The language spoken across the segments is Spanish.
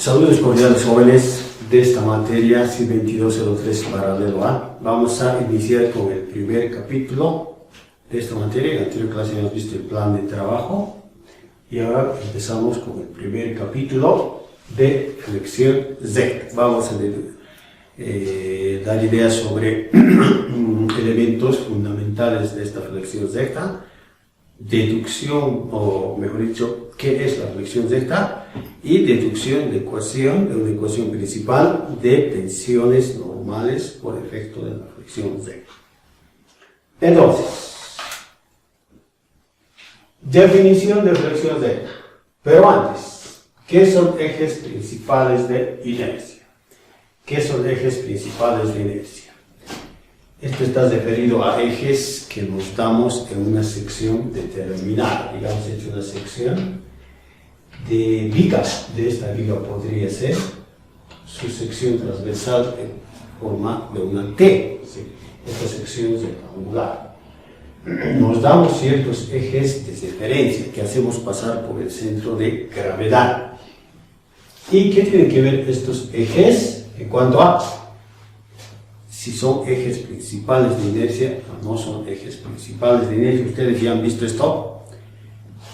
Saludos cordiales jóvenes de esta materia CIR 2203 paralelo A. Vamos a iniciar con el primer capítulo de esta materia. En la anterior clase hemos visto el plan de trabajo y ahora empezamos con el primer capítulo de flexión Z. Vamos a dar ideas sobre elementos fundamentales de esta flexión Z, deducción, o mejor dicho, qué es la flexión Z, y deducción de una ecuación principal de tensiones normales por efecto de la flexión Z. Entonces, definición de flexión Z. Pero antes, ¿qué son ejes principales de inercia? ¿Qué son ejes principales de inercia? Esto está referido a ejes que nos damos en una sección determinada. Digamos, he hecho una sección de vigas. De esta viga podría ser su sección transversal en forma de una T. ¿Sí? Esta sección es rectangular. Nos damos ciertos ejes de referencia que hacemos pasar por el centro de gravedad. ¿Y qué tienen que ver estos ejes en cuanto a si son ejes principales de inercia o no son ejes principales de inercia? Ustedes ya han visto esto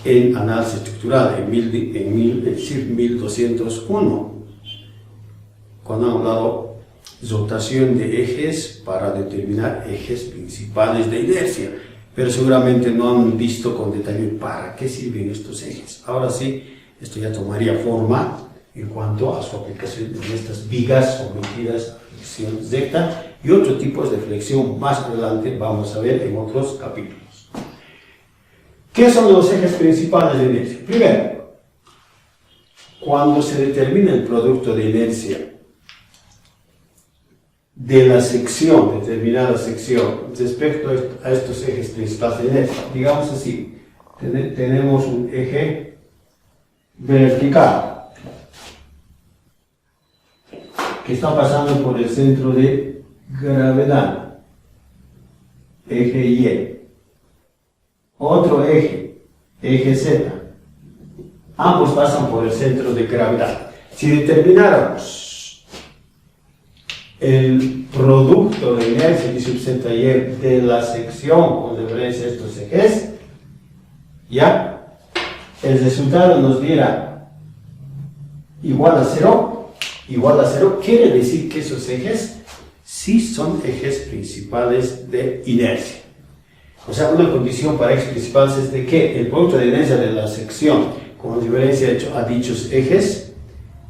en análisis estructural, en CIR 1201, cuando han hablado de rotación de ejes para determinar ejes principales de inercia, pero seguramente no han visto con detalle para qué sirven estos ejes. Ahora sí, esto ya tomaría forma en cuanto a su aplicación en estas vigas sometidas a flexión Z y otros tipos de flexión más adelante vamos a ver en otros capítulos. ¿Qué son los ejes principales de inercia? Primero, cuando se determina el producto de inercia de la sección, determinada sección, respecto a estos ejes principales de inercia, digamos así, tenemos un eje vertical que está pasando por el centro de gravedad, eje Y. Otro eje, eje Z. Ambos pasan por el centro de gravedad. Si determináramos el producto de inercia y sub Z y de la sección con referencia a estos ejes, ya, el resultado nos diera igual a cero, quiere decir que esos ejes sí son ejes principales de inercia. O sea, una condición para ejes principales es de que el producto de inercia de la sección con referencia a dichos ejes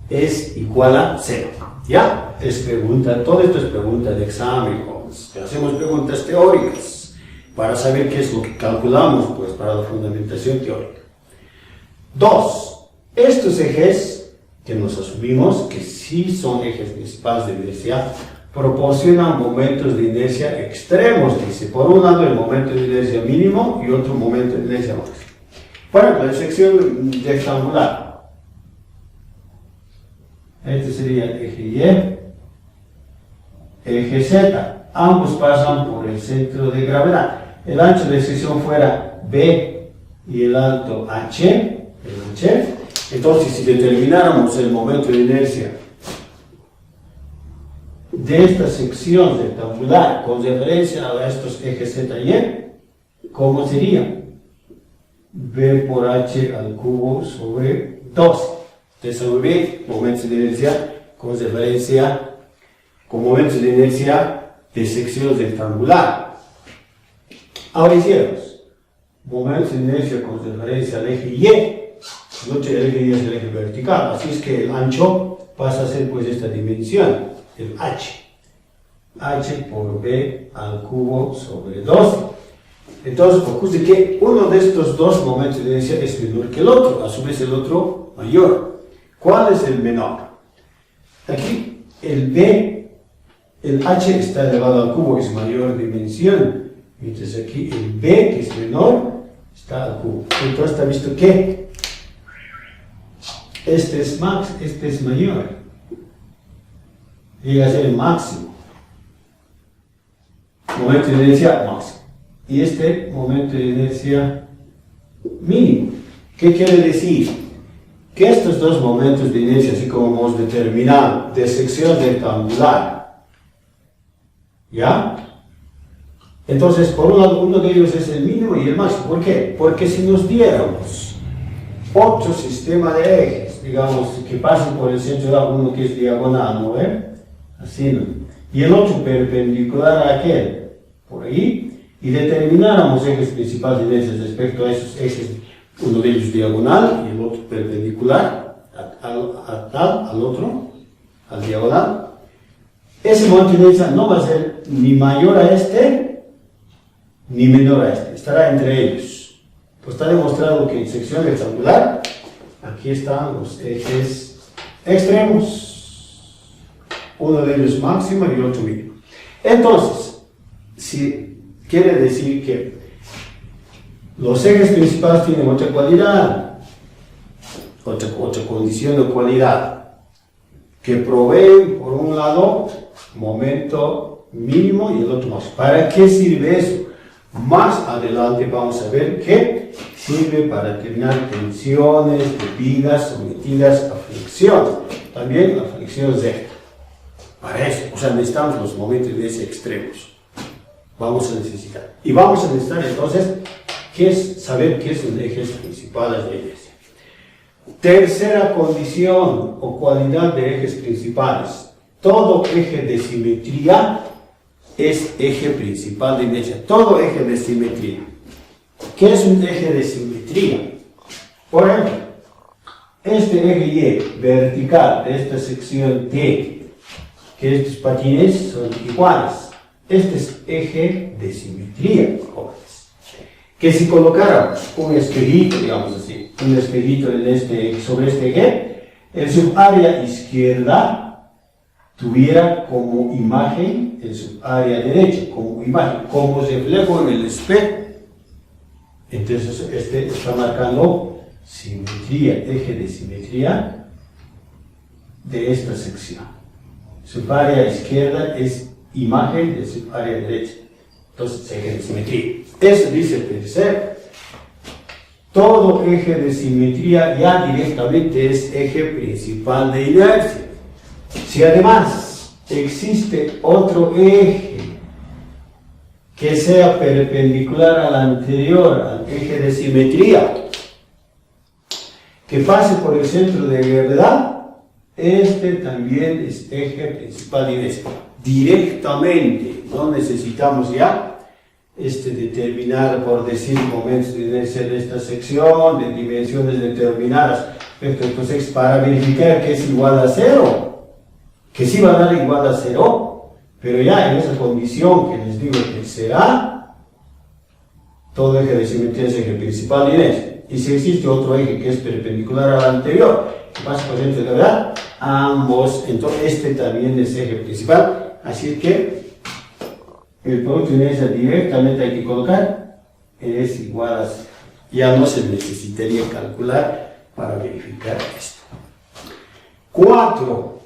es igual a cero. ¿Ya? Es pregunta, todo esto es pregunta de examen, jóvenes. Hacemos preguntas teóricas para saber qué es lo que calculamos, pues, para la fundamentación teórica. 2. Estos ejes que nos asumimos que sí son ejes principales de inercia proporcionan momentos de inercia extremos, dice. Por un lado el momento de inercia mínimo y otro momento de inercia máximo. Por ejemplo, la sección rectangular. Este sería el eje Y, eje Z. Ambos pasan por el centro de gravedad. El ancho de sección fuera B y el alto H. Entonces, si determináramos el momento de inercia de esta sección rectangular con referencia a estos ejes Z y Y, ¿cómo sería? B por H al cubo sobre 2. Ustedes saben bien, momentos de inercia con referencia, con momentos de inercia de sección rectangular. Ahora hicimos momentos de inercia con referencia al eje Y. El eje Y es el eje vertical, así es que el ancho pasa a ser pues esta dimensión, el H por B al cubo sobre 2. Entonces ocurre que uno de estos dos momentos de inercia es menor que el otro, a su vez el otro mayor. ¿Cuál es el menor? Aquí el B, el H está elevado al cubo, es mayor dimensión, mientras aquí el B, que es menor, está al cubo. Entonces está visto que este es max, este es mayor, llega a ser el máximo, momento de inercia máximo, y este momento de inercia mínimo. ¿Qué quiere decir? que estos dos momentos de inercia, así como hemos determinado, de sección rectangular, ¿ya? Entonces, por un lado, uno de ellos es el mínimo y el máximo. ¿Por qué? Porque si nos diéramos otro sistema de ejes, digamos, que pasen por el centro de uno que es diagonal, ¿no ve? Así, ¿no? Y el otro perpendicular a aquel, por ahí, y determináramos ejes principales de inercia respecto a esos ejes, uno de ellos diagonal y el otro perpendicular al otro, al diagonal. Ese momento de inercia no va a ser ni mayor a este, ni menor a este, estará entre ellos. Pues está demostrado que en sección rectangular, aquí están los ejes extremos, uno de ellos máximo y el otro mínimo. Entonces, si quiere decir que los ejes principales tienen otra cualidad, otra condición de cualidad, que proveen, por un lado, momento mínimo y el otro máximo. ¿Para qué sirve eso? Más adelante vamos a ver que sirve para determinar tensiones de vigas sometidas a fricción, también la fricción Z. Para eso, o sea, necesitamos los momentos de ese extremos. Vamos a necesitar. Y vamos a necesitar entonces saber qué son ejes principales de inercia. Tercera condición o cualidad de ejes principales. Todo eje de simetría es eje principal de inercia. Todo eje de simetría. ¿Qué es un eje de simetría? Por ejemplo, este eje Y vertical de esta sección T, que estos patines son iguales. Este es eje de simetría, jóvenes. Que si colocáramos un espejito, digamos así, un espejito sobre este eje, en su área izquierda tuviera como imagen en su área derecha, como imagen, como reflejo en el espejo. Entonces, este está marcando simetría, eje de simetría de esta sección. Su área izquierda es imagen de su área derecha. Entonces, eje de simetría. Eso dice el tercero. Todo eje de simetría ya directamente es eje principal de inercia. Si además existe otro eje que sea perpendicular al anterior, al eje de simetría, que pase por el centro de gravedad, este también es eje principal de inercia. Directamente, no necesitamos ya determinar, por decir, momentos de inercia de esta sección, de dimensiones determinadas. Entonces, para verificar que es igual a 0, que sí va a dar igual a 0, pero ya en esa condición que les digo que será, todo eje de simetría es eje principal de inercia. Y si existe otro eje que es perpendicular al anterior, que pasa por dentro de la gravedad, ambos, entonces este también es eje principal. Así que el producto de inercia directamente hay que colocar es igual a 0. Ya no se necesitaría calcular para verificar esto. 4.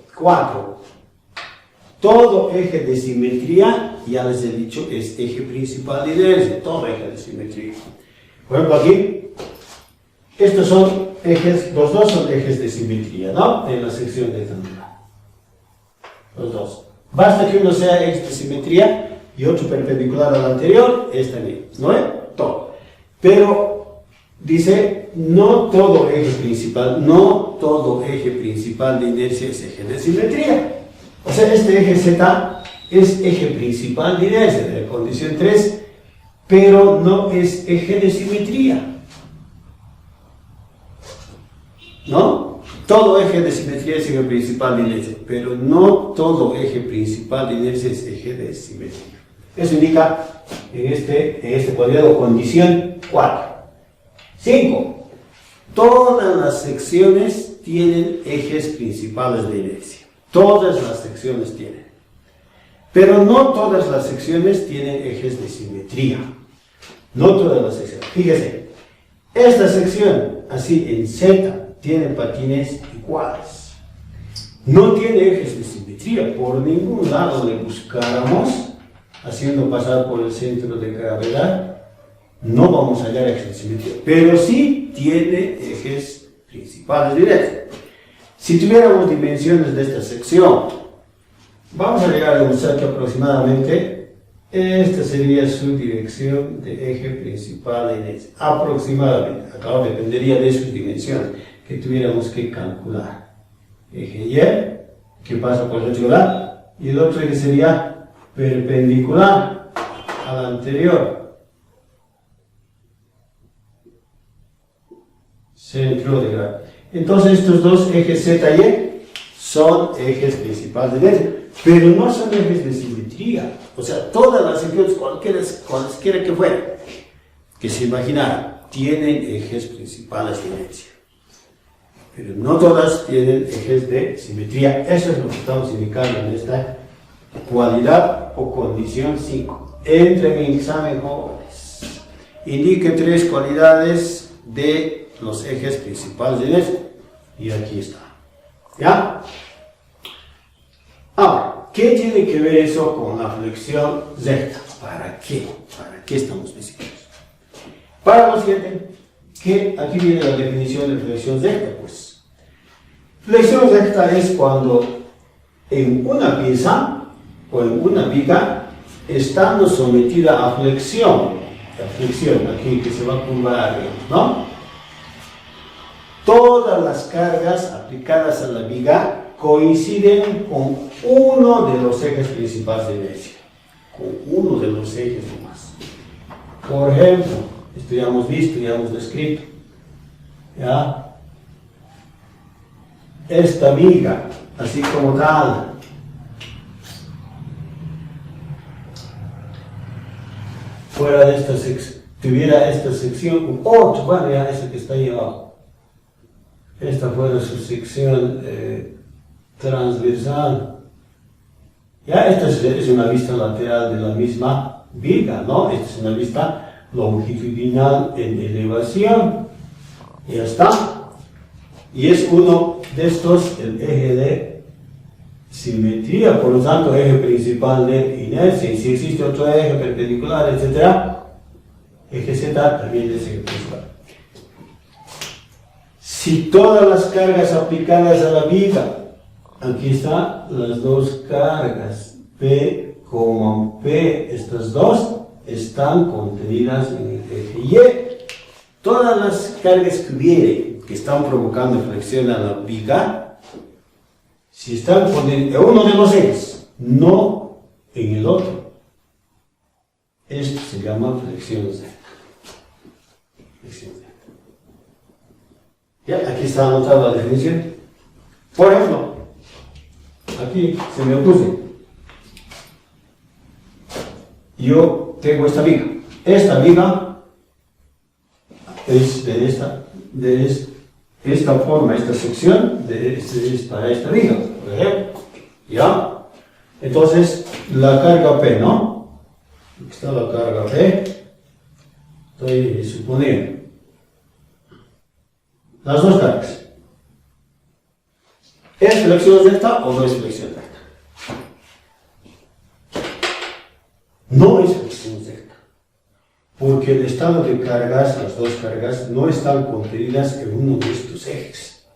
Todo eje de simetría, ya les he dicho, es eje principal de inercia. Todo eje de simetría. Por ejemplo, aquí, estos son ejes, los dos son ejes de simetría, ¿no? En la sección rectangular. Los dos. Basta que uno sea eje de simetría y otro perpendicular al anterior, es también, ¿no es? Todo. Pero dice, no todo eje principal de inercia es eje de simetría. O sea, este eje Z es eje principal de inercia de la condición 3, pero no es eje de simetría. ¿No? Todo eje de simetría es eje principal de inercia, pero no todo eje principal de inercia es eje de simetría. Eso indica en este cuadrado condición 4. 5. Todas las secciones tienen ejes principales de inercia. Todas las secciones tienen. Pero no todas las secciones tienen ejes de simetría. No todas las secciones. Fíjese, esta sección, así en Z, tiene patines iguales. No tiene ejes de simetría. Por ningún lado le buscáramos, haciendo pasar por el centro de gravedad, no vamos a hallar ejes de simetría. Pero sí tiene ejes principales de inercia. Si tuviéramos dimensiones de esta sección, vamos a llegar a demostrar que aproximadamente esta sería su dirección de eje principal de inercia. Aproximadamente, acá dependería de sus dimensiones que tuviéramos que calcular. Eje Y, que pasa por el otro lado, y el otro eje sería perpendicular al anterior. Centro de gravedad. Entonces estos dos ejes Z y Y son ejes principales de inercia, pero no son ejes de simetría. O sea, todas las secciones, cualesquiera que fueran, que se imaginaran, tienen ejes principales de inercia. Pero no todas tienen ejes de simetría. Eso es lo que estamos indicando en esta cualidad o condición 5. Entren en examen, jóvenes. Indique 3 cualidades de los ejes principales de inercia. Y aquí está. ¿Ya? Ahora, ¿qué tiene que ver eso con la flexión Z? ¿Para qué? ¿Para qué estamos diciendo? Para lo siguiente, que aquí viene la definición de flexión Z, pues. Flexión Z es cuando en una pieza o en una viga, estando sometida a flexión, aquí que se va a curvar, ¿no? Todas las cargas aplicadas a la viga coinciden con uno de los ejes principales de inercia, con uno de los ejes nomás. Por ejemplo, esto ya hemos visto, ya hemos descrito, ¿ya? Esta viga, así como tal, fuera de esta sección, tuviera esta sección, otro, bueno, ya ese que está ahí abajo. Esta fuera su sección transversal. Ya, esta es una vista lateral de la misma viga, ¿no? Esta es una vista longitudinal en elevación. Ya está. Y es uno de estos, el eje de simetría, por lo tanto, eje principal de inercia. Y si existe otro eje perpendicular, etc., eje Z también es eje principal. Si todas las cargas aplicadas a la viga, aquí están las dos cargas, P, P, estas dos están contenidas en el eje Y. Todas las cargas que hubiere, que están provocando flexión a la viga, si están contenidas en uno de los ejes, no en el otro, esto se llama flexión Z. Flexión Z. Ya, aquí está anotada la definición. Por ejemplo, aquí se me ocurre, yo tengo esta viga. Esta viga es de esta forma, esta sección, es para esta viga, por ejemplo. ¿Ya? Entonces, la carga P, ¿no? Aquí está la carga P. Estoy suponiendo. Las dos cargas. ¿Es flexión Z o no es flexión Z? No es flexión Z. Porque el estado de cargas, las dos cargas, no están contenidas en uno de estos ejes.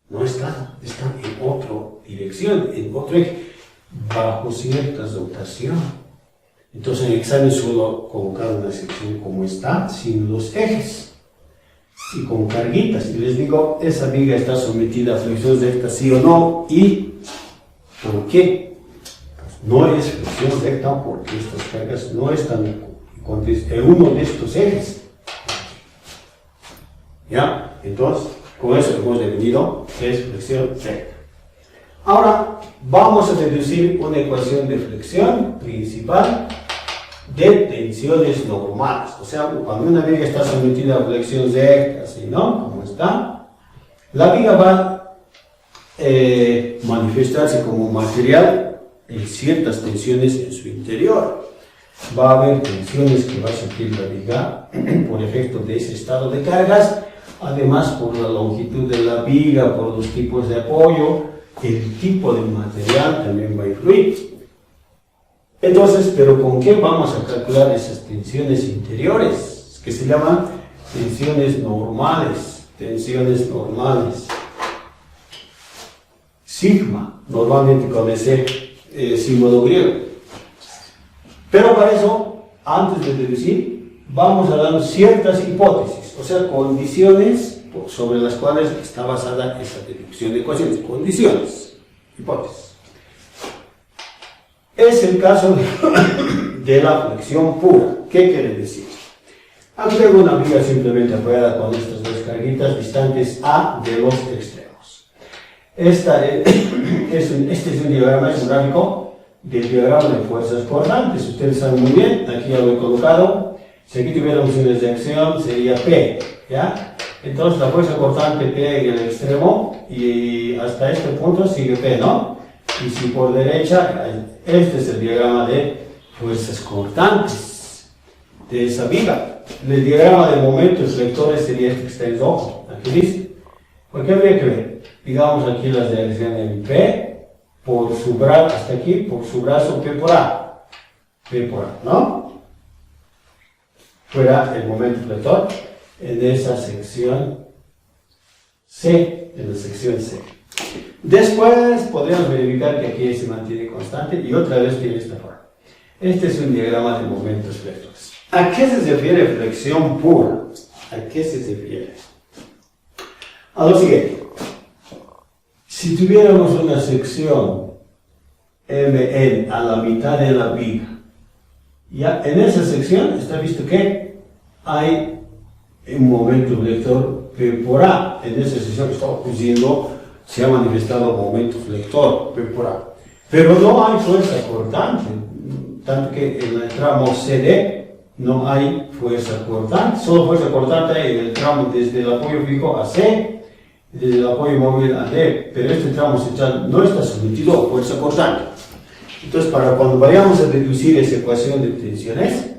No están en otra dirección, en otro eje, bajo cierta dotación. Entonces en el examen suelo colocar una sección como está, sin los ejes. Y con carguitas, y les digo, esa viga está sometida a flexión Z, sí o no, y ¿por qué? Pues no es flexión Z porque estas cargas no están en uno de estos ejes. ¿Ya? Entonces, con eso hemos definido que es flexión Z. Ahora, vamos a deducir una ecuación de flexión principal de tensiones normales. O sea, cuando una viga está sometida a flexión Z, así, ¿no? Como está, la viga va a manifestarse como material en ciertas tensiones en su interior. Va a haber tensiones que va a sufrir la viga por efecto de ese estado de cargas, además por la longitud de la viga, por los tipos de apoyo, el tipo de material también va a influir. Entonces, ¿pero con qué vamos a calcular esas tensiones interiores? Que se llaman tensiones normales. tensiones normales. Sigma, normalmente con ese símbolo griego. Pero para eso, antes de deducir, vamos a dar ciertas hipótesis, o sea, condiciones sobre las cuales está basada esa deducción de ecuaciones. Condiciones, hipótesis. Es el caso de la flexión pura. ¿Qué quiere decir? Aquí tengo una viga simplemente apoyada con estas dos carguitas distantes A de los extremos. Este es un diagrama, es un gráfico del diagrama de fuerzas cortantes. Ustedes saben muy bien, aquí ya lo he colocado. Si aquí tuviéramos una dirección sería P, ¿ya? Entonces la fuerza cortante P en el extremo y hasta este punto sigue P, ¿no? Y si por derecha, este es el diagrama de fuerzas cortantes de esa viga. El diagrama de momentos vectores sería este que está en rojo, aquí dice. ¿Por qué habría que ver? Digamos aquí las direcciones en P, por su brazo, hasta aquí, por su brazo P por A. P por A, ¿no? Fuera el momento vector en esa sección C, en la sección C. Después podríamos verificar que aquí se mantiene constante y otra vez tiene esta forma. Este es un diagrama de momentos vectores. ¿A qué se refiere flexión pura? ¿A qué se refiere? A lo siguiente. Si tuviéramos una sección MN a la mitad de la viga, ya en esa sección está visto que hay un momento vector P por A. En esa sección que está ocurriendo se ha manifestado momento flector P por A. Pero no hay fuerza cortante, tanto que en el tramo CD no hay fuerza cortante, solo fuerza cortante hay en el tramo desde el apoyo fijo a C, desde el apoyo móvil a D, pero este tramo central no está sometido a fuerza cortante. Entonces, para cuando vayamos a deducir esa ecuación de tensiones,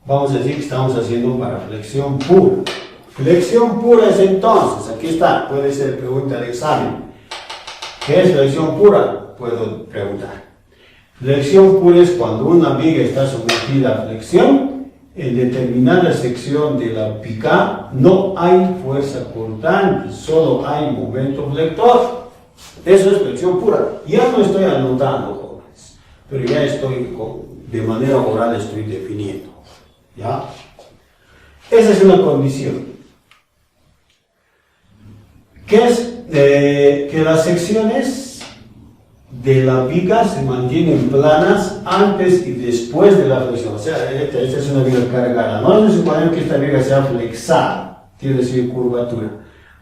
vamos a decir que estamos haciendo para flexión pura. Flexión pura es entonces, aquí está, puede ser pregunta de examen. ¿Qué es flexión pura? Puedo preguntar. Flexión pura es cuando una viga está sometida a flexión, en determinada sección de la viga no hay fuerza cortante, solo hay momento flector. Eso es flexión pura. Ya no estoy anotando, jóvenes, pero ya estoy, de manera oral estoy definiendo. ¿Ya? Esa es una condición. Que es que las secciones de la viga se mantienen planas antes y después de la flexión. O sea, esta es una viga cargada. No se supone que esta viga sea flexada, quiere decir curvatura.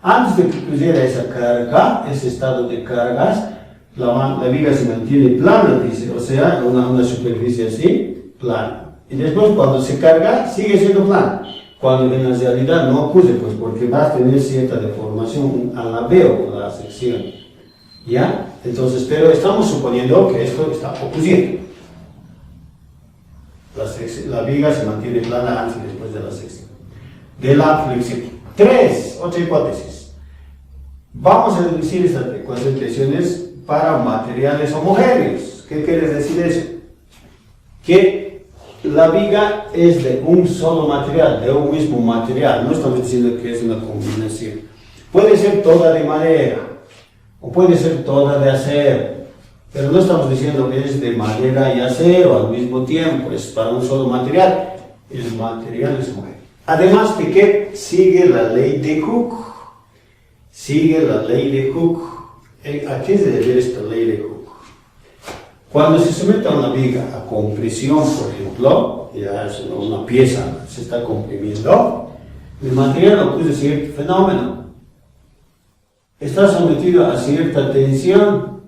Antes de que pusiera esa carga, ese estado de cargas, la viga se mantiene plana, dice, o sea, una superficie así, plana. Y después cuando se carga, sigue siendo plana. Cuando en la realidad no ocurre, pues porque va a tener cierta deformación al labeo, la sección. ¿Ya? Entonces, pero estamos suponiendo que esto está ocurriendo. La viga se mantiene plana antes y después de la sección. De la flexión. 3. Otra hipótesis. Vamos a deducir estas ecuaciones de tensiones para materiales homogéneos. ¿Qué quiere decir eso? Que la viga es de un solo material, de un mismo material. No estamos diciendo que es una combinación. Puede ser toda de madera, o puede ser toda de acero, pero no estamos diciendo que es de madera y acero al mismo tiempo, es para un solo material. El material es homogéneo. Además de que sigue la ley de Hooke. Sigue la ley de Hooke. ¿A qué se debe esta ley de Hooke? Cuando se somete a una viga a compresión, por ejemplo, ya es una pieza se está comprimiendo, el material ocurre cierto fenómeno. Está sometido a cierta tensión.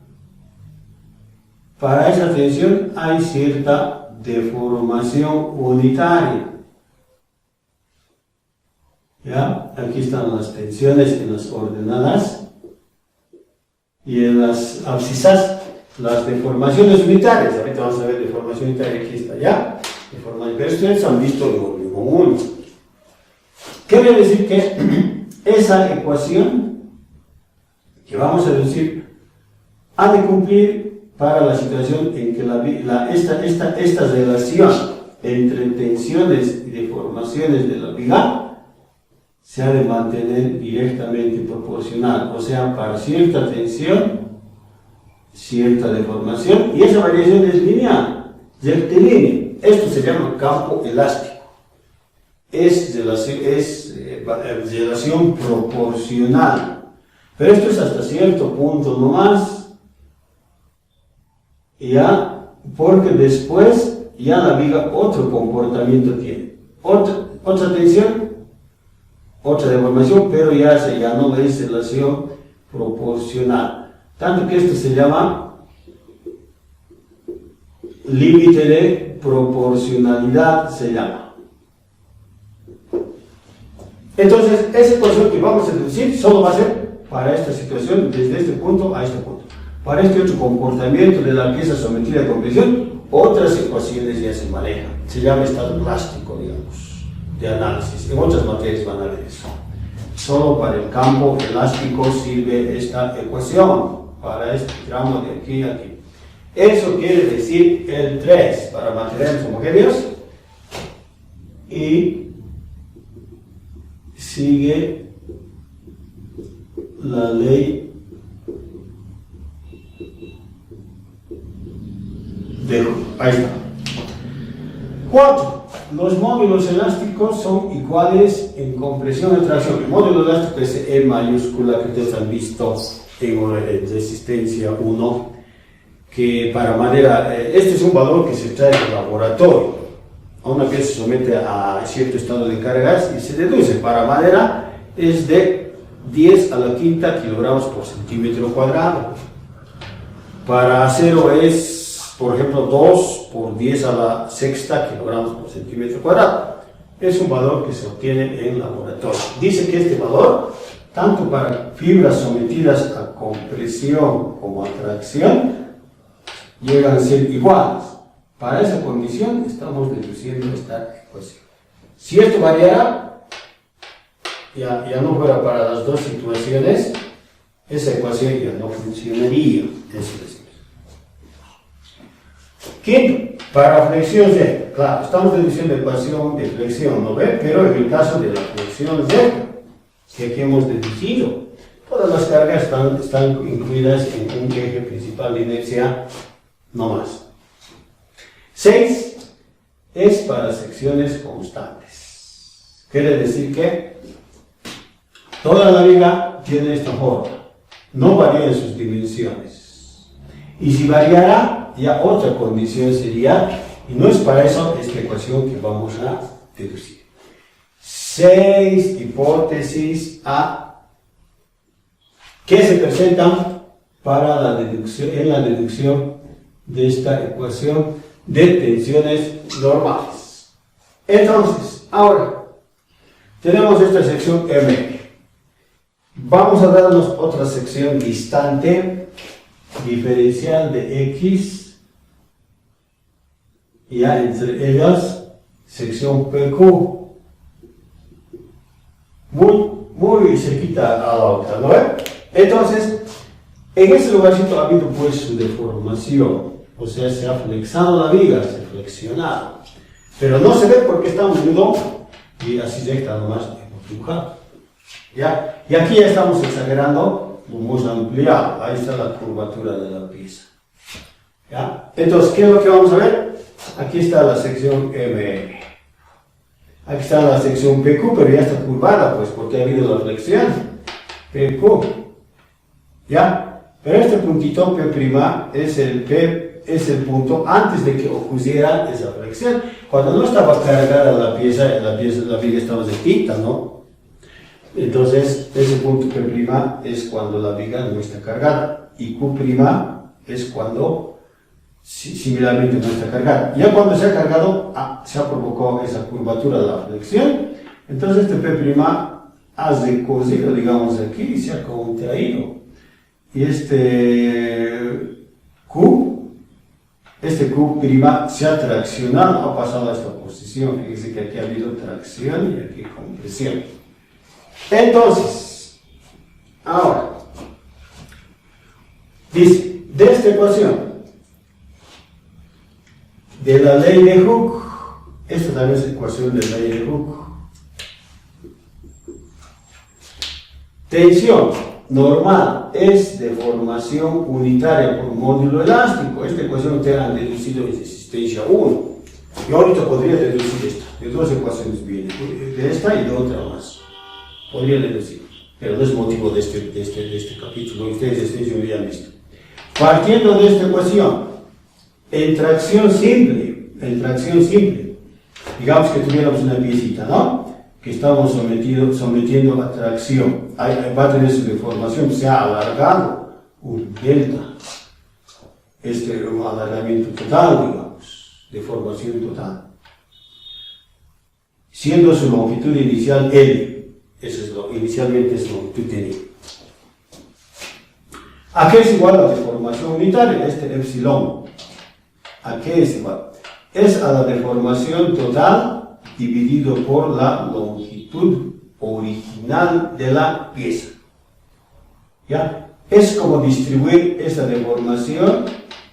Para esa tensión hay cierta deformación unitaria. ¿Ya? Aquí están las tensiones en las ordenadas y en las abscisas las deformaciones unitarias. Ahorita vamos a ver deformación unitaria, aquí está ya. Pero ustedes han visto lo común. Quiere decir que esa ecuación que vamos a decir ha de cumplir para la situación en que esta relación entre tensiones y deformaciones de la viga se ha de mantener directamente proporcional, o sea, para cierta tensión, cierta deformación, y esa variación es lineal, rectilínea. Esto se llama campo elástico. Es relación proporcional, pero esto es hasta cierto punto nomás, ya, porque después ya la viga otro comportamiento tiene, otra tensión, otra deformación, pero ya no es relación proporcional, tanto que esto se llama límite de proporcionalidad, se llama. Entonces, esa ecuación que vamos a deducir solo va a ser para esta situación, desde este punto a este punto. Para este otro comportamiento de la pieza sometida a compresión, otras ecuaciones ya se manejan. Se llama estado plástico, digamos, de análisis. En otras materias van a ver eso. Solo para el campo elástico sirve esta ecuación, para este tramo de aquí a aquí. Eso quiere decir el 3 para materiales homogéneos y sigue la ley de Hooke. Ahí está. 4. Los módulos elásticos son iguales en compresión y tracción. El módulo elástico es E mayúscula que ustedes han visto en resistencia 1, que para madera, este es un valor que se trae del laboratorio. A una pieza se somete a cierto estado de cargas y se deduce. Para madera es de 10 a la quinta kilogramos por centímetro cuadrado. Para acero es, por ejemplo, 2 por 10 a la sexta kilogramos por centímetro cuadrado. Es un valor que se obtiene en laboratorio. Dice que este valor, tanto para fibras sometidas a compresión como a tracción, llegan a ser iguales. Para esa condición estamos deduciendo esta ecuación. Si esto variara, ya no fuera para las dos situaciones, esa ecuación ya no funcionaría. Eso decimos. Quinto, para flexión Z. Claro, estamos deduciendo ecuación de flexión, ¿no ve? Pero en el caso de la flexión Z, que aquí hemos deducido, todas las cargas están incluidas en un eje principal de inercia, no más. 6 es para secciones constantes. Quiere decir que toda la viga tiene esta forma, no varía en sus dimensiones. Y si variara, ya otra condición sería, y no es para eso esta ecuación que vamos a deducir. 6 hipótesis A que se presentan para la deducción, en la deducción de esta ecuación de tensiones normales. Entonces, ahora tenemos esta sección M. Vamos a darnos otra sección distante, diferencial de X, ya entre ellas sección PQ, muy cerquita a la otra, ¿no? Entonces, en ese lugarcito ha habido pues su deformación. O sea, se ha flexado la viga, se ha flexionado. Pero no se ve porque está unido y así recta nomás hemos dibujado. ¿Ya? Y aquí ya estamos exagerando, lo hemos ampliado. Ahí está la curvatura de la pieza. ¿Ya? Entonces, ¿qué es lo que vamos a ver? Aquí está la sección MM. Aquí está la sección PQ, pero ya está curvada, pues, porque ha habido la flexión. PQ. ¿Ya? Pero este puntito P' es el punto antes de que ocurriera esa flexión. Cuando no estaba cargada la viga estaba recta, ¿no? Entonces, ese punto P' es cuando la viga no está cargada. Y Q' es cuando similarmente no está cargada. Ya cuando se ha cargado, se ha provocado esa curvatura de la flexión. Entonces, este P' ha recosido, digamos, aquí y se ha contraído. Y este Q' se ha traccionado, ha pasado a esta posición. Fíjense que aquí ha habido tracción y aquí compresión. Entonces, ahora, dice, de esta ecuación, de la ley de Hooke, esta también es ecuación de la ley de Hooke. Tensión normal es deformación unitaria por módulo elástico. Esta ecuación te han deducido en existencia 1. Y ahorita podría deducir esta. De dos ecuaciones viene. De esta y de otra más. Podría deducir. Pero no es motivo de este capítulo. Ustedes ya han visto. Partiendo de esta ecuación, en tracción simple, digamos que tuviéramos una piecita, ¿no? Que estamos sometiendo a tracción, va a tener su deformación, se ha alargado un delta, un alargamiento total, digamos, deformación total, siendo su longitud inicial L, inicialmente es longitud N. ¿A qué es igual la deformación unitaria? Epsilon. ¿A qué es igual? Es a la deformación total dividido por la longitud original de la pieza. ¿Ya? Es como distribuir esa deformación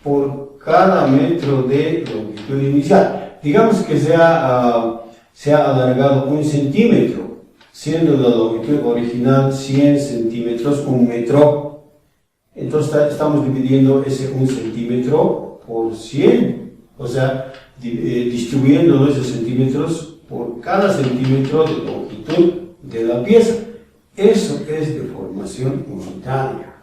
por cada metro de longitud inicial. Digamos que se ha alargado 1 centímetro, siendo la longitud original 100 centímetros, 1 metro. Entonces estamos dividiendo ese 1 centímetro por 100, o sea, distribuyendo los centímetros por cada centímetro de longitud de la pieza. Eso es deformación unitaria.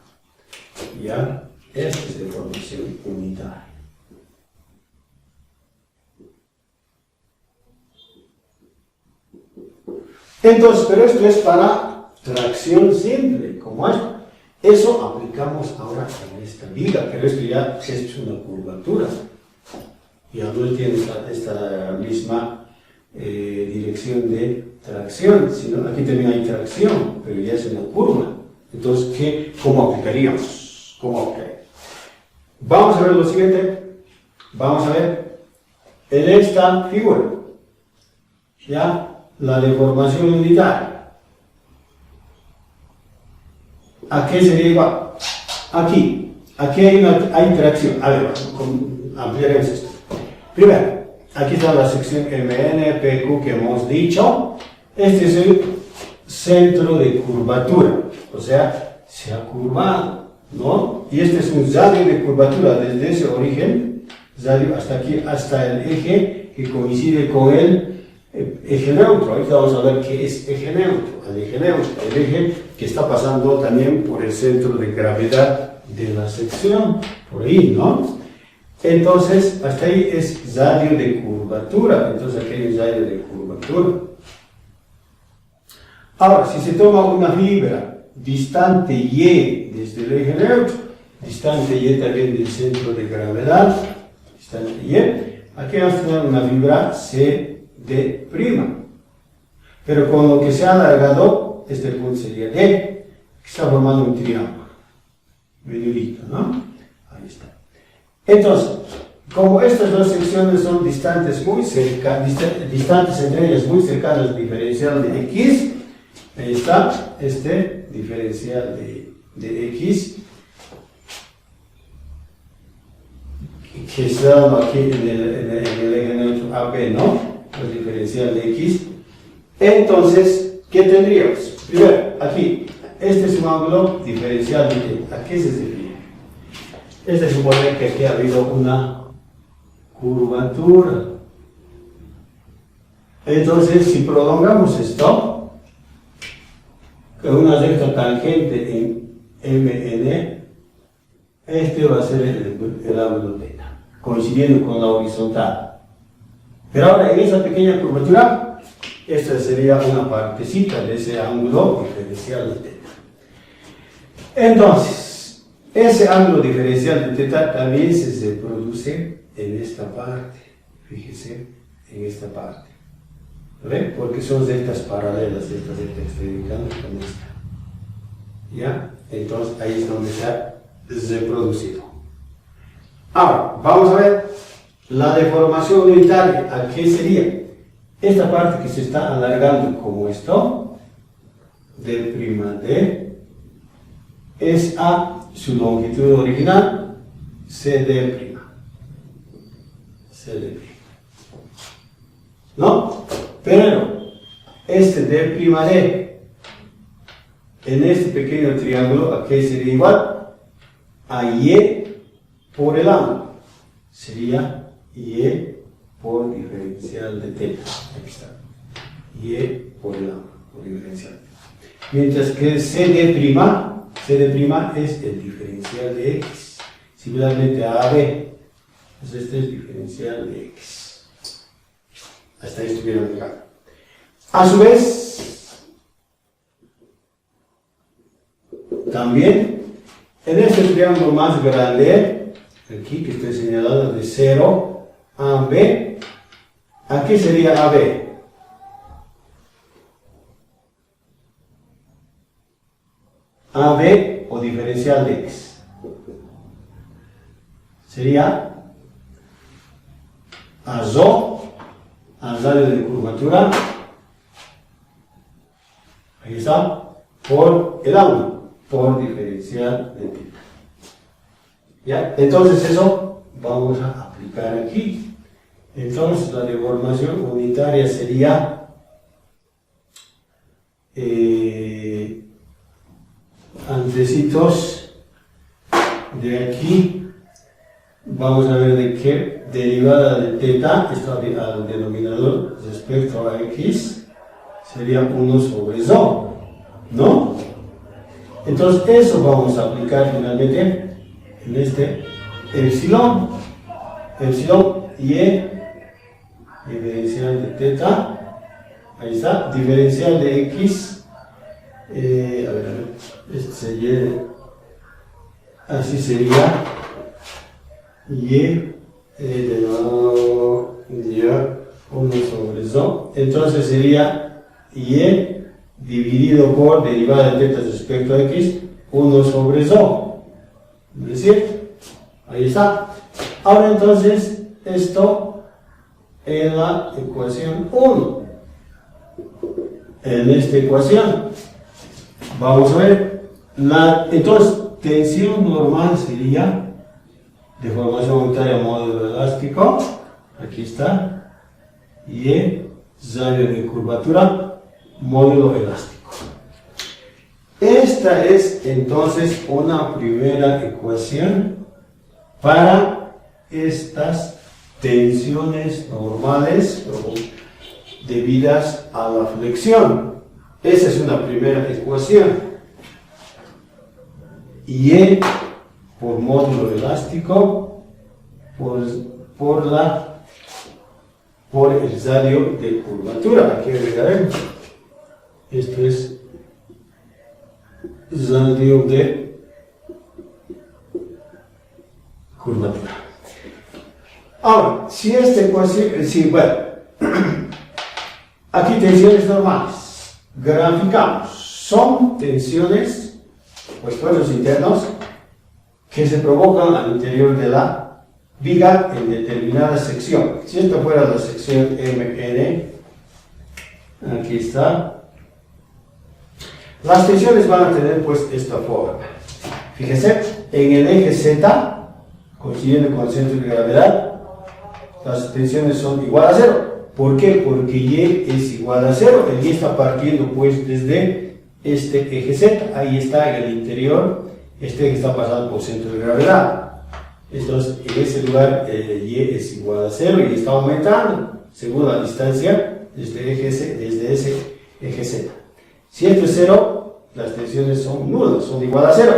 ¿Ya? Esta es deformación unitaria. Entonces, pero esto es para tracción simple, como esto. Eso aplicamos ahora en esta viga, pero esto ya es una curvatura. Ya no tiene esta misma dirección de tracción, sino aquí también hay tracción, pero ya es una curva. Entonces, ¿cómo aplicaríamos? Vamos a ver lo siguiente. Vamos a ver en esta figura, ya, la deformación unitaria. ¿A qué sería igual? Aquí hay tracción. A ver, ampliaremos esto. Primero, aquí está la sección MNPQ que hemos dicho. Este es el centro de curvatura, o sea, se ha curvado, ¿no? Y este es un radio de curvatura desde ese origen, radio hasta aquí, hasta el eje que coincide con el eje neutro. Ahorita vamos a ver qué es eje neutro. El eje que está pasando también por el centro de gravedad de la sección, por ahí, ¿no? Entonces, hasta ahí es radio de curvatura. Entonces, aquí hay radio de curvatura. Ahora, si se toma una fibra distante Y desde el eje neutro, distante Y también del centro de gravedad, distante Y, aquí vamos a tener una fibra CD'. Pero con lo que se ha alargado, este punto sería D, que está formando un triángulo. Menudito, ¿no? Ahí está. Entonces, como estas dos secciones son distantes entre ellas muy cercanas al diferencial de X, ahí está este diferencial de X, que se da aquí en el eje neutro AB, ¿no? El diferencial de X. Entonces, ¿qué tendríamos? Primero, aquí, este es un ángulo diferencial de T. ¿A qué se define? Es de suponer que aquí ha habido una curvatura. Entonces, si prolongamos esto, con una recta tangente en MN, este va a ser el ángulo θ, coincidiendo con la horizontal. Pero ahora, en esa pequeña curvatura, esta sería una partecita de ese ángulo diferencial de θ. Entonces, ese ángulo diferencial de θ también se produce en esta parte. Fíjese, en esta parte. ¿Ve? Porque son rectas paralelas, esta recta que estoy indicando con esta. ¿Ya? Entonces, ahí es donde se ha reproducido. Ahora, vamos a ver la deformación unitaria. ¿A qué sería? Esta parte que se está alargando como esto, D', es a su longitud original, CD'. ¿No? Pero este D', en este pequeño triángulo, ¿a qué sería igual? A y por el ángulo. Sería y por diferencial de θ. Aquí está. Y por el ángulo, por diferencial. Mientras que CD' es el diferencial de x. Similarmente a AB. Entonces este es diferencial de x. Hasta ahí estuvieron llegando. A su vez, también en este triángulo más grande, aquí que estoy señalando de 0 a B, aquí sería AB. AB o diferencial de x. Sería AZO, al radio de curvatura, ahí está, por el ángulo, por diferencial de θ. ¿Ya? Entonces eso vamos a aplicar aquí. Entonces la deformación unitaria sería antecitos de aquí, vamos a ver de qué derivada de θ está al denominador respecto a x sería 1 sobre zo, ¿no? Entonces eso vamos a aplicar finalmente en este epsilon y diferencial de θ, ahí está, diferencial de x, a ver, este sería, así sería y de nuevo ya 1 sobre zo, entonces sería y dividido por derivada de θ respecto a x 1 sobre zo, ¿no es cierto? Ahí está. Ahora entonces esto en la ecuación 1, en esta ecuación vamos a ver entonces tensión normal sería deformación unitaria módulo elástico, aquí está, y radio de curvatura módulo elástico. Esta es entonces una primera ecuación para estas tensiones normales debidas a la flexión. Esa es una primera ecuación. Y por módulo elástico por el radio de curvatura. Aquí agregaremos. Esto es radio de curvatura. Ahora, si esta ecuación, bueno, aquí tensiones normales, graficamos, son tensiones o esfuerzos internos que se provocan al interior de la viga en determinada sección. Si esto fuera la sección MN, aquí está, las tensiones van a tener pues esta forma. Fíjese, en el eje Z, coincidiendo con el centro de gravedad, las tensiones son igual a 0. ¿Por qué? Porque Y es igual a 0. El Y está partiendo pues desde este eje Z. Ahí está en el interior. Este eje está pasando por centro de gravedad. Entonces, en ese lugar Y es igual a 0 y está aumentando según la distancia desde ese eje Z. Si esto es 0, las tensiones son nulas, son igual a 0.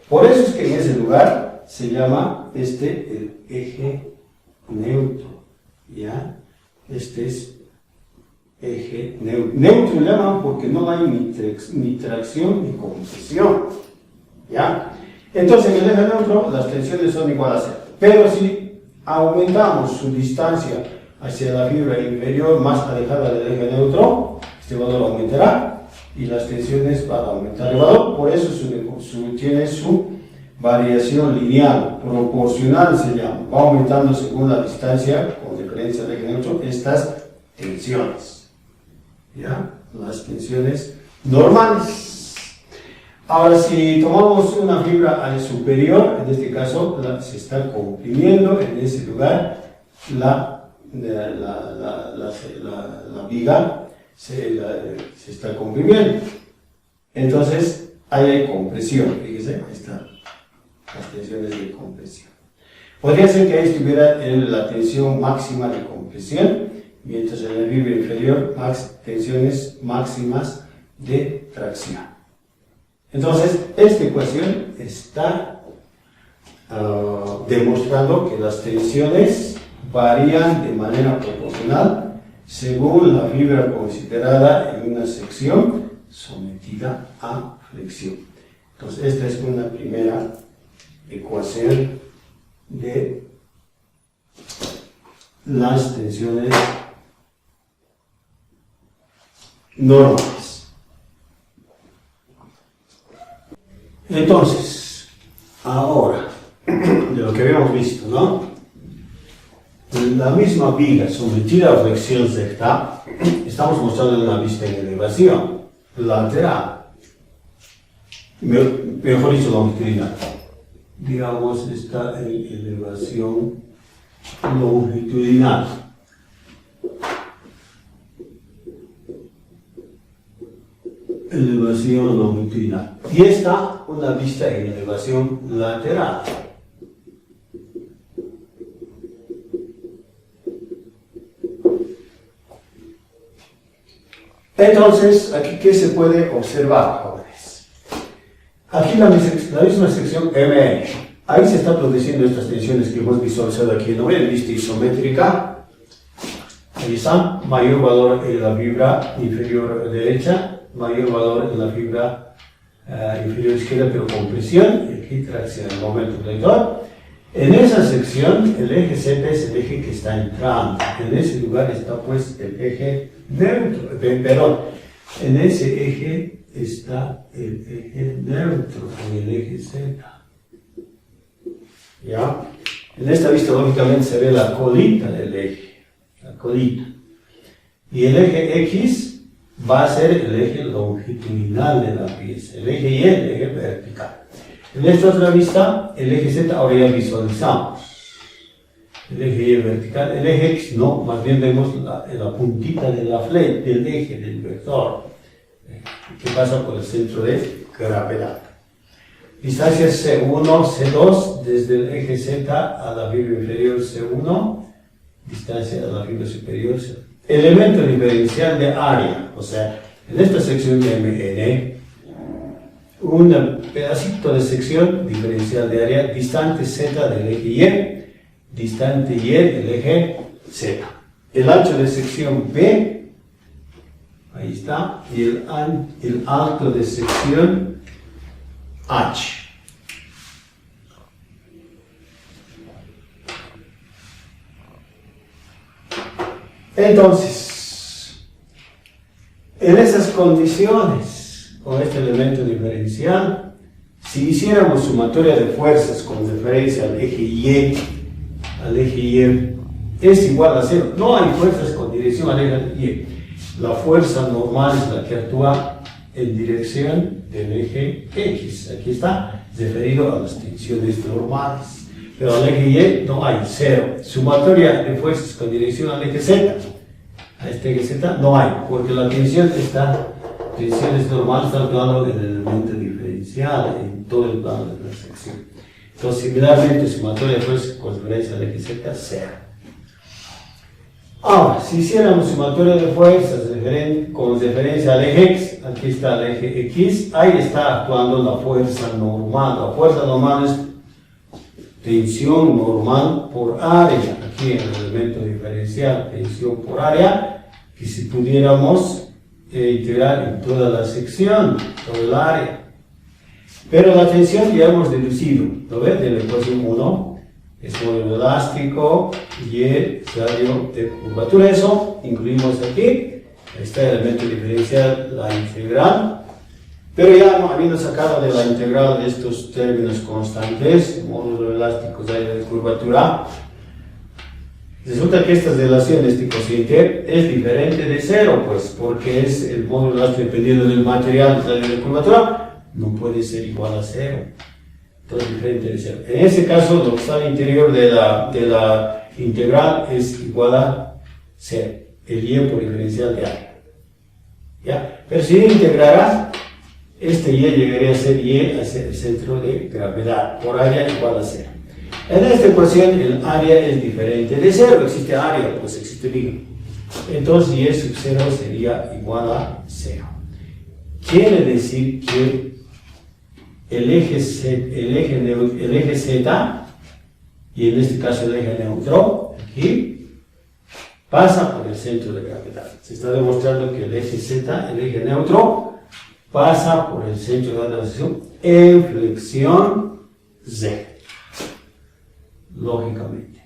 Por eso es que en ese lugar se llama el eje neutro, ¿ya? Este es eje neutro. Neutro le llaman porque no hay ni tracción ni compresión, ¿ya? Entonces en el eje neutro las tensiones son igual a 0. Pero si aumentamos su distancia hacia la fibra inferior más alejada del eje neutro, este valor aumentará y las tensiones van a aumentar el valor. Por eso tiene su variación lineal, proporcional se llama. Va aumentando según la distancia con referencia al eje neutro estas tensiones, ¿ya? Las tensiones normales. Ahora, si tomamos una fibra superior, en este caso se está comprimiendo en ese lugar la viga se está comprimiendo. Entonces, ahí hay compresión, fíjese, ahí están las tensiones de compresión. Podría ser que ahí estuviera en la tensión máxima de compresión, mientras en la fibra inferior tensiones máximas de tracción. Entonces, esta ecuación está demostrando que las tensiones varían de manera proporcional según la fibra considerada en una sección sometida a flexión. Entonces, esta es una primera ecuación de las tensiones normales. Entonces, ahora, de lo que habíamos visto, ¿no? La misma viga sometida a flexión Z, estamos mostrando una vista en elevación lateral, mejor dicho, longitudinal. Digamos, está en elevación longitudinal. Elevación longitudinal. Y esta, una vista en elevación lateral. Entonces, aquí, ¿qué se puede observar, jóvenes? Aquí la misma sección MN. Ahí se están produciendo estas tensiones que hemos visualizado aquí, ¿no? En vista isométrica. Ahí está, mayor valor en la fibra inferior derecha, mayor valor en la fibra inferior izquierda, pero con presión, y aquí tracción, el momento flector. En esa sección, el eje Z es el eje que está entrando. En ese lugar está pues el eje neutro, perdón, en ese eje está el eje neutro, en el eje Z. ¿Ya? En esta vista, lógicamente, se ve la colita del eje, la colita. Y el eje X va a ser el eje longitudinal de la pieza, el eje Y, el eje vertical. En esta otra vista, el eje Z ahora ya visualizamos. El eje Y vertical, el eje X no, más bien vemos la puntita de la del eje, del vector, que pasa por el centro de gravedad. Distancia C1, C2, desde el eje Z a la fibra inferior C1, distancia a la fibra superior C2. Elemento diferencial de área, o sea, en esta sección de MN, un pedacito de sección diferencial de área distante Z del eje Y, distante Y del eje Z. El ancho de sección B, ahí está, y el alto de sección H. Entonces, en esas condiciones, con este elemento diferencial, si hiciéramos sumatoria de fuerzas con referencia al eje Y, es igual a 0. No hay fuerzas con dirección al eje Y. La fuerza normal es la que actúa en dirección del eje X. Aquí está, referido a las tensiones normales. Pero al eje Y no hay, 0. Sumatoria de fuerzas con dirección al eje Z. A este eje Z no hay, porque la tensiones normales están actuando en el elemento diferencial, en todo el plano de la sección. Entonces, similarmente, sumatoria de fuerzas con referencia al eje Z, 0. Ahora, si hiciéramos sumatoria de fuerzas con referencia al eje X, aquí está el eje X, ahí está actuando la fuerza normal. La fuerza normal es tensión normal por área, aquí en el elemento diferencial, tensión por área, que si pudiéramos integrar en toda la sección, todo el área. Pero la tensión ya hemos deducido, ¿lo ves? De la ecuación 1, es módulo elástico y radio de curvatura. Eso incluimos aquí, está el elemento diferencial, la integral. Pero ya no habiendo sacado de la integral de estos términos constantes, módulo elástico, radio de curvatura, resulta que esta relación, este cociente, es diferente de 0, pues, porque es el módulo elástico dependiendo del material, radio de curvatura, no puede ser igual a 0. Entonces, diferente de 0. En ese caso, lo que está al interior de la integral es igual a 0, el Y por diferencial de área. ¿Ya? Pero si integrara, Este Y llegaría a ser Y hacia el centro de gravedad, por área igual a 0. En esta ecuación el área es diferente de 0, existe área, pues existe viga. Entonces Y sub 0 sería igual a 0. Quiere decir que el eje Z, y en este caso el eje neutro, aquí, pasa por el centro de gravedad. Se está demostrando que el eje Z, el eje neutro, pasa por el centro de gravedad en flexión Z. Lógicamente.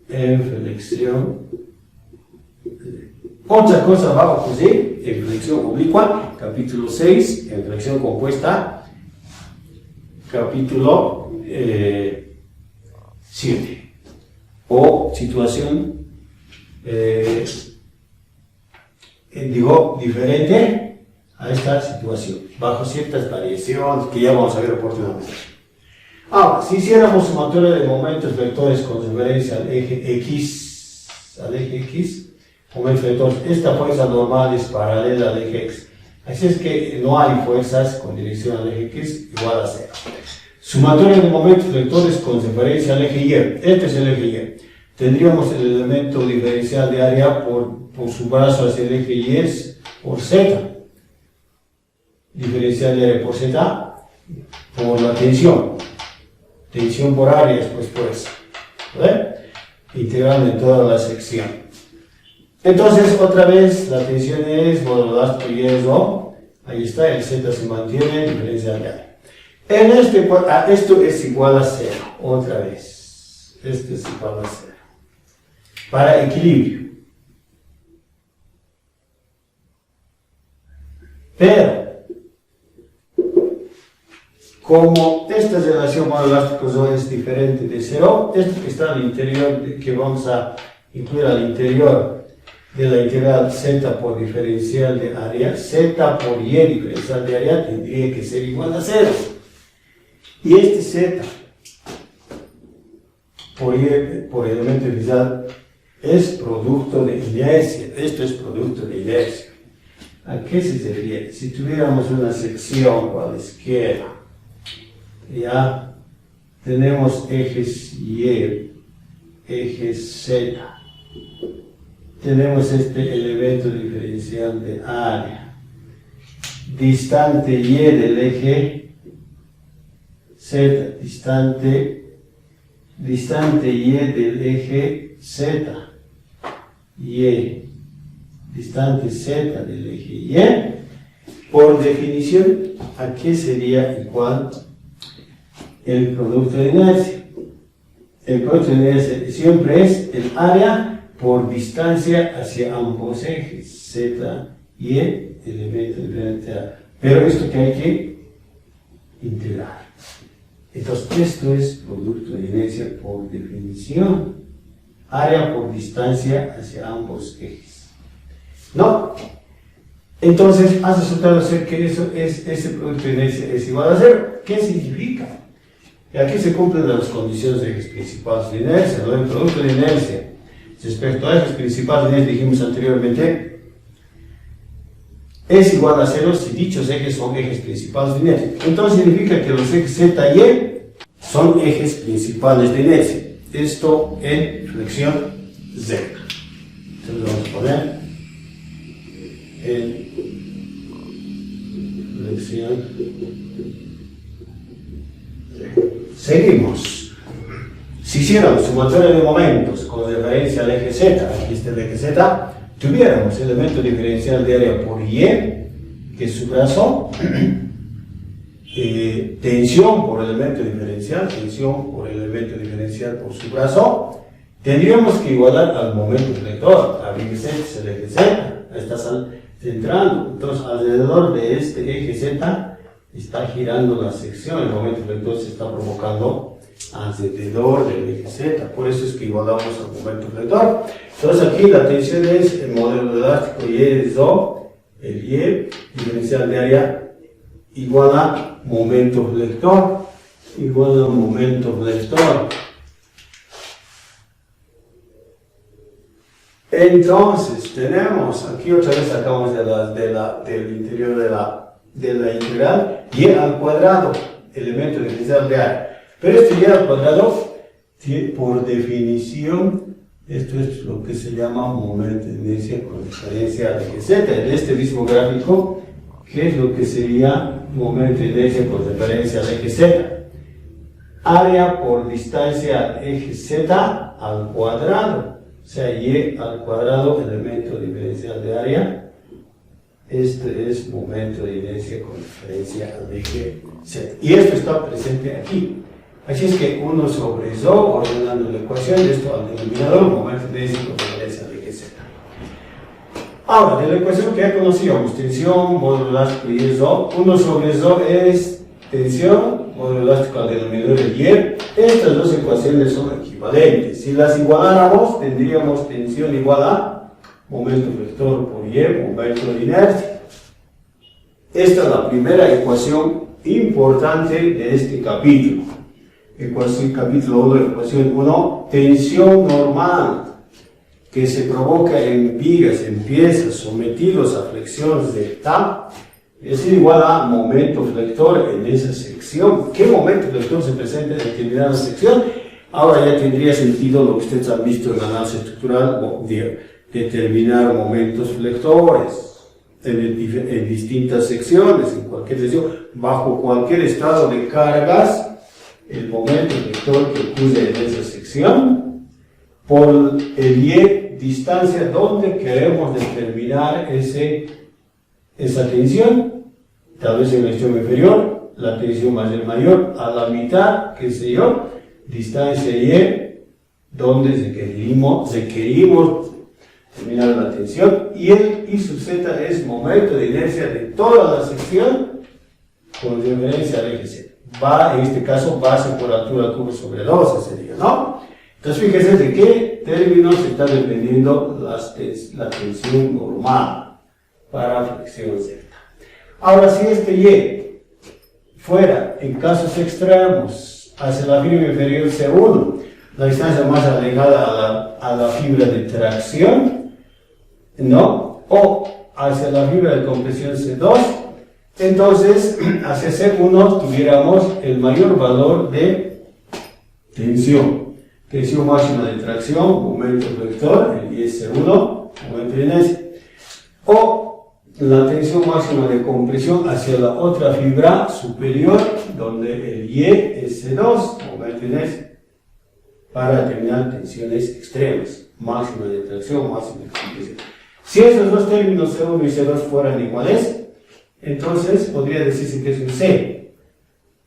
En flexión Z. Otra cosa va a ocurrir en flexión oblicua, capítulo 6, en flexión compuesta, capítulo 7. O situación, diferente a esta situación, bajo ciertas variaciones que ya vamos a ver oportunamente. Ahora, si hiciéramos sumatoria de momentos vectores con referencia al eje X, momento vector, esta fuerza normal es paralela al eje X. Así es que no hay fuerzas con dirección al eje X igual a 0. Sumatoria de momentos vectores con referencia al eje Y. Este es el eje Y. Tendríamos el elemento diferencial de área por su brazo hacia el eje Y por Z. Diferencial de área por Z por la tensión. Tensión por área es pues fuerza. ¿Vale? Integrando en toda la sección. Entonces, otra vez, la tensión es módulo elástico Y es O. Ahí está, el Z se mantiene, diferencial de área. En esto es igual a 0, otra vez. Esto es igual a 0. Para equilibrio. Pero, como esta relación módulo elástico es diferente de 0, esto que está al interior, que vamos a incluir al interior de la integral z por diferencial de área, z por y diferencial de área tendría que ser igual a 0. Y este z por elemento inicial es producto de inercia. Esto es producto de inercia. ¿A qué se refiere? Si tuviéramos una sección cualesquiera, ya tenemos ejes Y, ejes Z, tenemos este elemento diferencial de área, distante Y del eje Z, distante Y del eje Z, Y, distante Z del eje Y, por definición, ¿a qué sería igual el producto de inercia? El producto de inercia siempre es el área por distancia hacia ambos ejes, Z y E, elemento diferencial. Pero esto que hay que integrar. Entonces, esto es producto de inercia por definición. Área por distancia hacia ambos ejes. ¿No? Entonces, ha resultado ser que ese producto de inercia es igual a 0. ¿Qué significa? Y aquí se cumplen las condiciones de ejes principales de inercia, ¿no? El producto de inercia respecto a ejes principales de inercia, dijimos anteriormente, es igual a 0 si dichos ejes son ejes principales de inercia. Entonces significa que los ejes Z y E son ejes principales de inercia. Esto en flexión Z. Entonces vamos a poner en flexión Z. Seguimos. Si hiciéramos sumatoria de momentos con referencia al eje Z, aquí está el eje Z, tuviéramos elemento diferencial de área por Y, que es su brazo, tensión por elemento diferencial, tensión por elemento diferencial por su brazo, tendríamos que igualar al momento flector. A B Z es el eje Z, está centrando. Entonces, alrededor de este eje Z está girando la sección, el momento flector se está provocando alrededor del eje Z, por eso es que igualamos al momento flector. Entonces aquí la tensión es el modelo elástico Y es O, el Y diferencial de área igual a momento flector, igual a momento flector. Entonces, tenemos aquí otra vez sacamos del interior de la integral y al cuadrado, elemento diferencial de área. Pero este y al cuadrado, por definición, esto es lo que se llama momento de inercia con diferencia de z. En este mismo gráfico, ¿qué es lo que sería momento de inercia con diferencia de eje z? Área por distancia al eje z al cuadrado, o sea, y al cuadrado, elemento diferencial de área. Este es momento de inercia con diferencia al eje z. Y esto está presente aquí. Así es que 1 sobre ρ, ordenando la ecuación, esto al denominador, momento de inercia con diferencia al eje z. Ahora, de la ecuación que ya conocíamos, tensión, módulo elástico y es ρ, 1 sobre ρ es tensión, módulo elástico al denominador es y. Estas dos ecuaciones son equivalentes. Si las igualáramos, tendríamos tensión igual a momento vector por y, momento de inercia. Esta es la primera ecuación importante de este capítulo. Capítulo 1, ecuación 1, tensión normal que se provoca en vigas, en piezas sometidos a flexión Z es igual a momento flector en esa sección. ¿Qué momento flector se presenta en determinada sección? Ahora ya tendría sentido lo que ustedes han visto en análisis estructural, determinar momentos flectores en distintas secciones, en cualquier sección, bajo cualquier estado de cargas. El momento vector que ocurre en esa sección por el y, distancia donde queremos determinar esa tensión, tal vez en la extremo inferior, la tensión mayor, a la mitad, qué sé yo, distancia y, donde requerimos determinar la tensión, y el I sub z es momento de inercia de toda la sección con referencia al eje z. En este caso, base por altura cubo sobre 12 sería, ¿no? Entonces, fíjense de qué términos está dependiendo la tensión normal para flexión Z. Ahora, si este Y fuera, en casos extremos, hacia la fibra inferior C1, la distancia más alejada a la fibra de tracción, ¿no? O hacia la fibra de compresión C2, entonces, hacia C1 tuviéramos el mayor valor de tensión máxima de tracción, momento vector, el I es C1, momento de inercia, o la tensión máxima de compresión hacia la otra fibra superior, donde el Y es C2, momento de inercia, para determinar tensiones extremas, máxima de tracción, máxima de compresión. Si esos dos términos C1 y C2 fueran iguales, entonces podría decirse que es un C,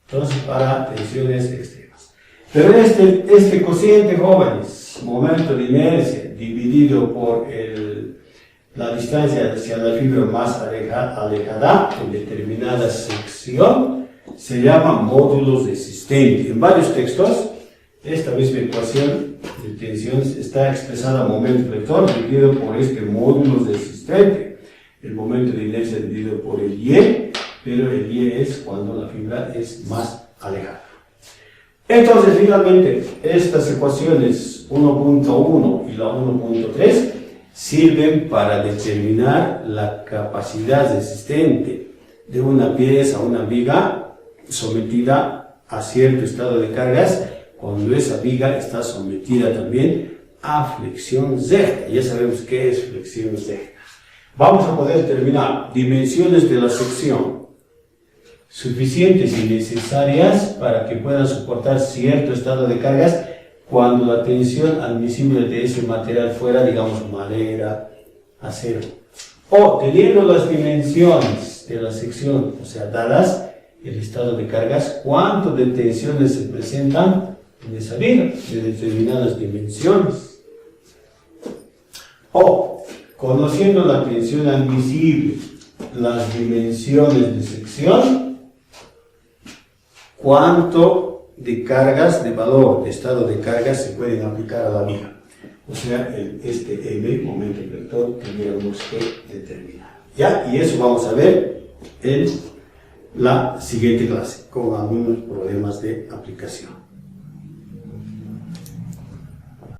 entonces para tensiones extremas. Pero este cociente, jóvenes, momento de inercia dividido por la distancia hacia la fibra más alejada en determinada sección, se llama módulo resistente. En varios textos, esta misma ecuación de tensión está expresada momento vector dividido por este módulo resistente. El momento de inercia dividido por el Y, pero el Y es cuando la fibra es más alejada. Entonces, finalmente, estas ecuaciones 1.1 y la 1.3 sirven para determinar la capacidad resistente de una pieza, una viga, sometida a cierto estado de cargas, cuando esa viga está sometida también a flexión Z. Ya sabemos qué es flexión Z. Vamos a poder determinar dimensiones de la sección suficientes y necesarias para que puedan soportar cierto estado de cargas cuando la tensión admisible de ese material fuera, digamos, madera, acero. O teniendo las dimensiones de la sección, o sea, dadas el estado de cargas, cuánto de tensiones se presentan en esa viga de determinadas dimensiones. O conociendo la tensión admisible, las dimensiones de sección, cuánto de cargas, de valor, de estado de cargas se pueden aplicar a la viga. O sea, este M, momento vector, tendríamos que determinar. ¿Ya? Y eso vamos a ver en la siguiente clase, con algunos problemas de aplicación.